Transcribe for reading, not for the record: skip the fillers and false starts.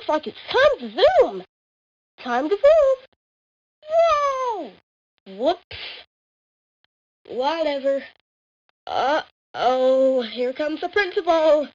like it's time to zoom. Time to zoom. Whoa! Whoops. Whatever. Uh-oh, here comes the principal.